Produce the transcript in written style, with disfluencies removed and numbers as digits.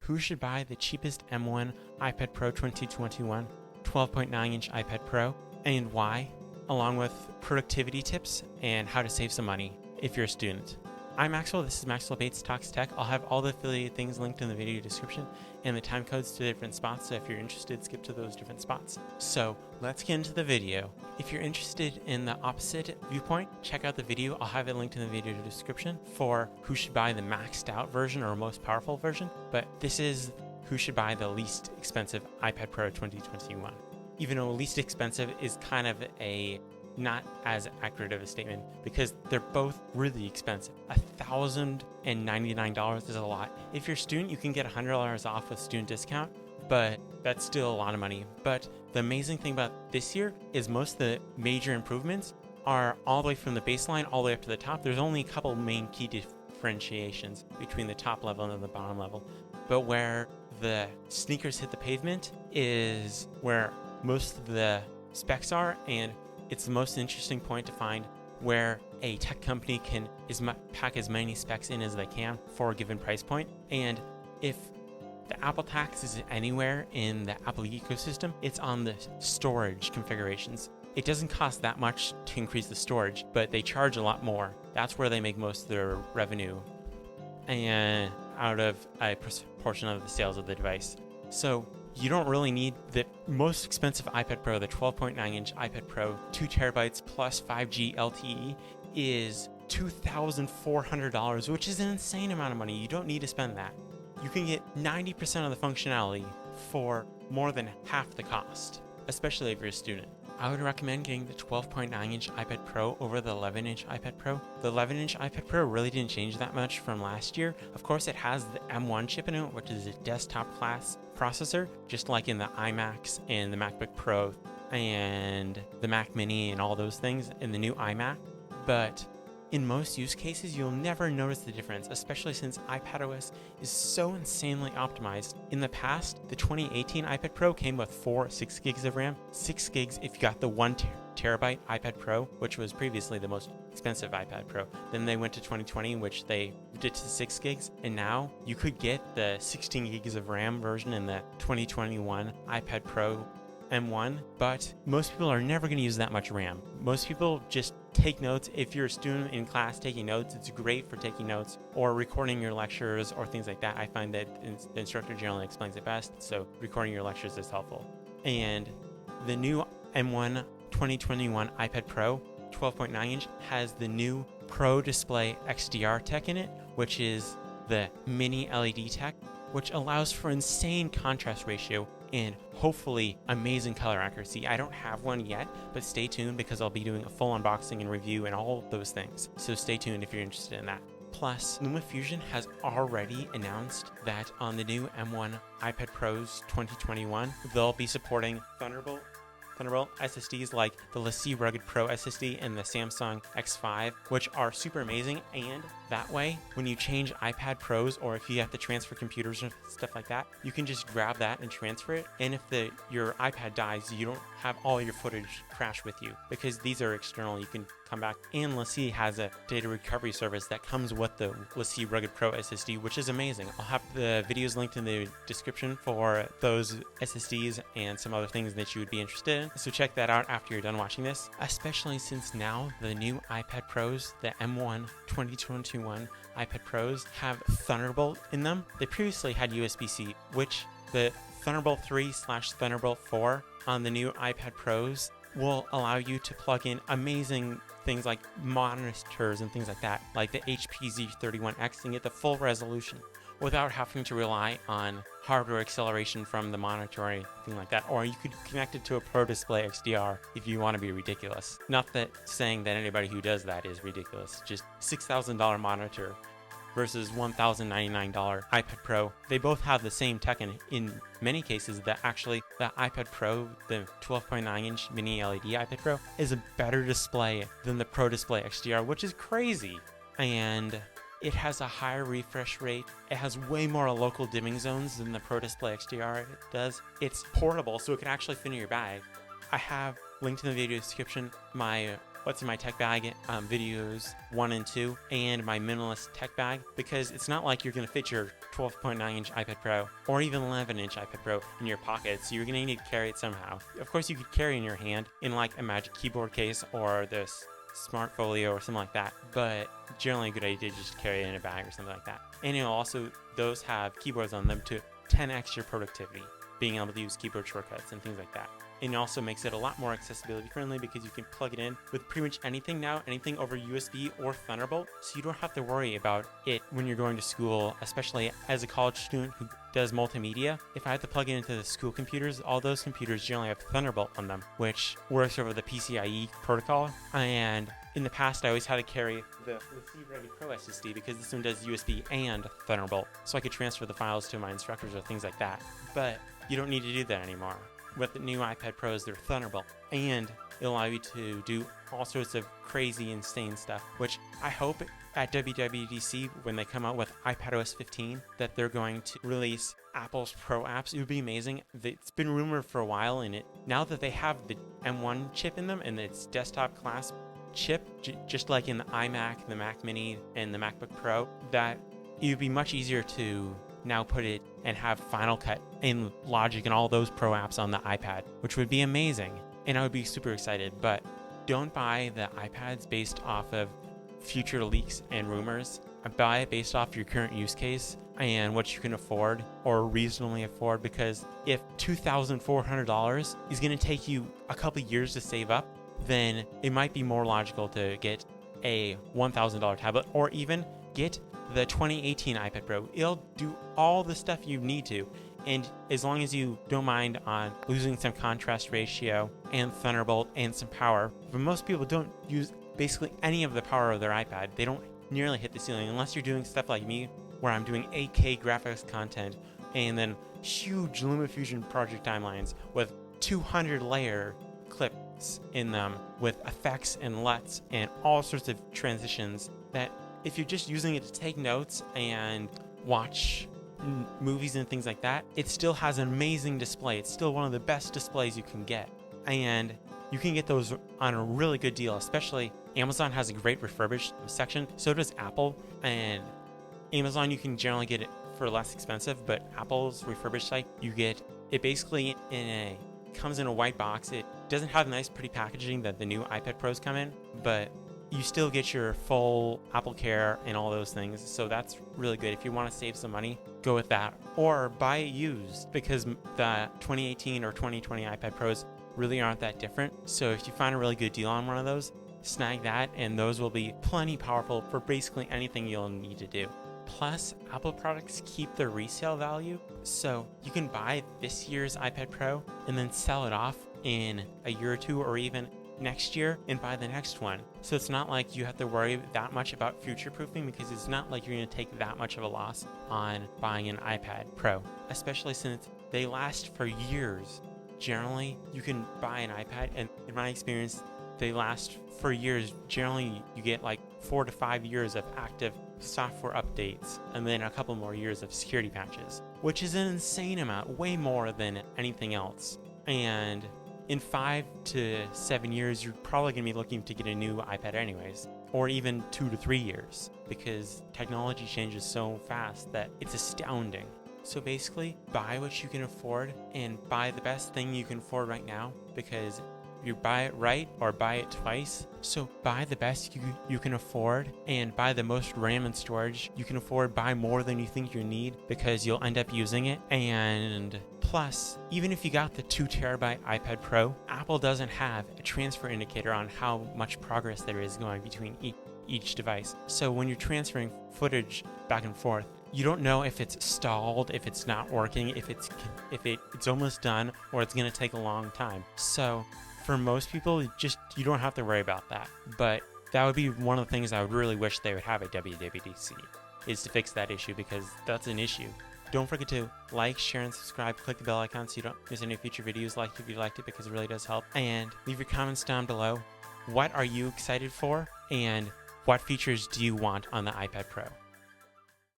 who should buy the cheapest M1 iPad Pro 2021 12.9-inch iPad Pro and why, along with productivity tips and how to save some money if you're a student. I'm Maxwell, this is MaxwellBatesTalksTech. I'll have all the affiliated things linked in the video description and the time codes to the different spots, so if you're interested, skip to those different spots. So let's get into the video. If you're interested in the opposite viewpoint, check out the video. I'll have it linked in the video description for who should buy the maxed out version or most powerful version, but this is who should buy the least expensive iPad Pro 2021. Even though least expensive is kind of a not as accurate of a statement because they're both really expensive. $1,099 is a lot. If you're a student, you can get $100 off with student discount, but that's still a lot of money. But the amazing thing about this year is most of the major improvements are all the way from the baseline all the way up to the top. There's only a couple main key differentiations between the top level and the bottom level, but where the sneakers hit the pavement is where most of the specs are, and it's the most interesting point to find where a tech company can pack as many specs in as they can for a given price point. And if the Apple tax is anywhere in the Apple ecosystem, it's on the storage configurations. It doesn't cost that much to increase the storage, but they charge a lot more. That's where they make most of their revenue and out of a portion of the sales of the device. So you don't really need the most expensive iPad Pro, the 12.9-inch iPad Pro, 2 terabytes plus 5G LTE is $2,400, which is an insane amount of money. You don't need to spend that. You can get 90% of the functionality for more than half the cost, especially if you're a student. I would recommend getting the 12.9-inch iPad Pro over the 11-inch iPad Pro. The 11-inch iPad Pro really didn't change that much from last year. Of course, it has the M1 chip in it, which is a desktop class processor, just like in the iMacs and the MacBook Pro and the Mac Mini and all those things in the new iMac. But in most use cases, you'll never notice the difference, especially since iPadOS is so insanely optimized. In the past, the 2018 iPad Pro came with 6 gigs of RAM, 6 gigs if you got the 1 terabyte iPad Pro, which was previously the most expensive iPad Pro. Then they went to 2020, which they did to 6 gigs, and now you could get the 16 gigs of RAM version in the 2021 iPad Pro M1, but most people are never going to use that much RAM. Most people just take notes. If you're a student in class taking notes, it's great for taking notes or recording your lectures or things like that. I find that the instructor generally explains it best, so recording your lectures is helpful. And the new M1 2021 iPad Pro 12.9-inch has the new Pro Display XDR tech in it, which is the mini LED tech, which allows for insane contrast ratio and hopefully amazing color accuracy. I don't have one yet, but stay tuned because I'll be doing a full unboxing and review and all those things. So stay tuned if you're interested in that. Plus, LumaFusion has already announced that on the new M1 iPad Pros 2021, they'll be supporting Thunderbolt SSDs like the LaCie Rugged Pro SSD and the Samsung X5, which are super amazing. And that way, when you change iPad Pros or if you have to transfer computers and stuff like that, you can just grab that and transfer it. And if your iPad dies, you don't have all your footage crash with you because these are external. You can come back. And LaCie has a data recovery service that comes with the LaCie Rugged Pro SSD, which is amazing. I'll have the videos linked in the description for those SSDs and some other things that you would be interested in. So check that out after you're done watching this, especially since now the new iPad Pros, the M1 2021 iPad Pros, have Thunderbolt in them. They previously had USB-C, which the Thunderbolt 3/Thunderbolt 4 on the new iPad Pros will allow you to plug in amazing things like monitors and things like that, like the HP Z31X, and get the full resolution without having to rely on hardware acceleration from the monitor or anything like that. Or you could connect it to a Pro Display XDR if you want to be ridiculous. Not that saying that anybody who does that is ridiculous, just $6,000 monitor versus $1,099 iPad Pro. They both have the same tech, and in many cases that actually the iPad Pro, the 12.9-inch mini LED iPad Pro, is a better display than the Pro Display XDR, which is crazy. And it has a higher refresh rate. It has way more local dimming zones than the Pro Display XDR does. It's portable, so it can actually fit in your bag. I have linked in the video description my what's in my tech bag videos 1 and 2 and my minimalist tech bag, because it's not like you're going to fit your 12.9-inch iPad Pro or even 11-inch iPad Pro in your pocket, so you're going to need to carry it somehow. Of course, you could carry it in your hand in like a Magic Keyboard case or this Smart Folio or something like that, but generally a good idea to just carry it in a bag or something like that. And also, those have keyboards on them to 10x your productivity, being able to use keyboard shortcuts and things like that. And it also makes it a lot more accessibility friendly because you can plug it in with pretty much anything now, anything over USB or Thunderbolt, so you don't have to worry about it when you're going to school, especially as a college student who does multimedia. If I have to plug it into the school computers, all those computers generally have Thunderbolt on them, which works over the PCIe protocol. And in the past, I always had to carry the receive-ready Pro SSD because this one does USB and Thunderbolt, so I could transfer the files to my instructors or things like that. But you don't need to do that anymore. With the new iPad Pros, they're Thunderbolt, and it'll allow you to do all sorts of crazy, insane stuff, which I hope at WWDC, when they come out with iPadOS 15, that they're going to release Apple's Pro apps. It would be amazing. It's been rumored for a while, and now that they have the M1 chip in them and its desktop class chip, just like in the iMac, the Mac Mini, and the MacBook Pro, that it would be much easier to now put it and have Final Cut and Logic and all those Pro apps on the iPad, which would be amazing. And I would be super excited. But don't buy the iPads based off of future leaks and rumors. Buy it based off your current use case and what you can afford or reasonably afford, because if $2,400 is going to take you a couple years to save up, then it might be more logical to get a $1,000 tablet or even get the 2018 iPad Pro. It'll do all the stuff you need to, and as long as you don't mind on losing some contrast ratio and Thunderbolt and some power. But most people don't use basically any of the power of their iPad. They don't nearly hit the ceiling unless you're doing stuff like me, where I'm doing 8K graphics content and then huge LumaFusion project timelines with 200 layer clips in them with effects and LUTs and all sorts of transitions, that if you're just using it to take notes and watch movies and things like that, it still has an amazing display. It's still one of the best displays you can get. And you can get those on a really good deal, especially Amazon has a great refurbished section. So does Apple. And Amazon, you can generally get it for less expensive, but Apple's refurbished site, you get it basically comes in a white box. It doesn't have the nice pretty packaging that the new iPad Pros come in, but you still get your full Apple Care and all those things. So that's really good. If you want to save some money, go with that. Or buy it used, because the 2018 or 2020 iPad Pros really aren't that different. So if you find a really good deal on one of those, snag that, and those will be plenty powerful for basically anything you'll need to do. Plus, Apple products keep their resale value, so you can buy this year's iPad Pro and then sell it off in a year or two or even next year and buy the next one. So it's not like you have to worry that much about future proofing, because it's not like you're going to take that much of a loss on buying an iPad Pro, especially since they last for years. Generally, you can buy an iPad, and in my experience, they last for years. Generally, you get like 4 to 5 years of active software updates and then a couple more years of security patches, which is an insane amount, way more than anything else. And in 5 to 7 years, you're probably going to be looking to get a new iPad anyways, or even 2 to 3 years, because technology changes so fast that it's astounding. So basically, buy what you can afford and buy the best thing you can afford right now, because you buy it right or buy it twice. So buy the best you can afford and buy the most RAM and storage you can afford. Buy more than you think you need, because you'll end up using it. And plus, even if you got the 2 terabyte iPad Pro, Apple doesn't have a transfer indicator on how much progress there is going between each device. So when you're transferring footage back and forth, you don't know if it's stalled, if it's not working, if it's almost done, or it's going to take a long time. So for most people, you don't have to worry about that. But that would be one of the things I would really wish they would have at WWDC, is to fix that issue, because that's an issue. Don't forget to like, share, and subscribe. Click the bell icon so you don't miss any future videos. Like if you liked it, because it really does help. And leave your comments down below. What are you excited for? And what features do you want on the iPad Pro?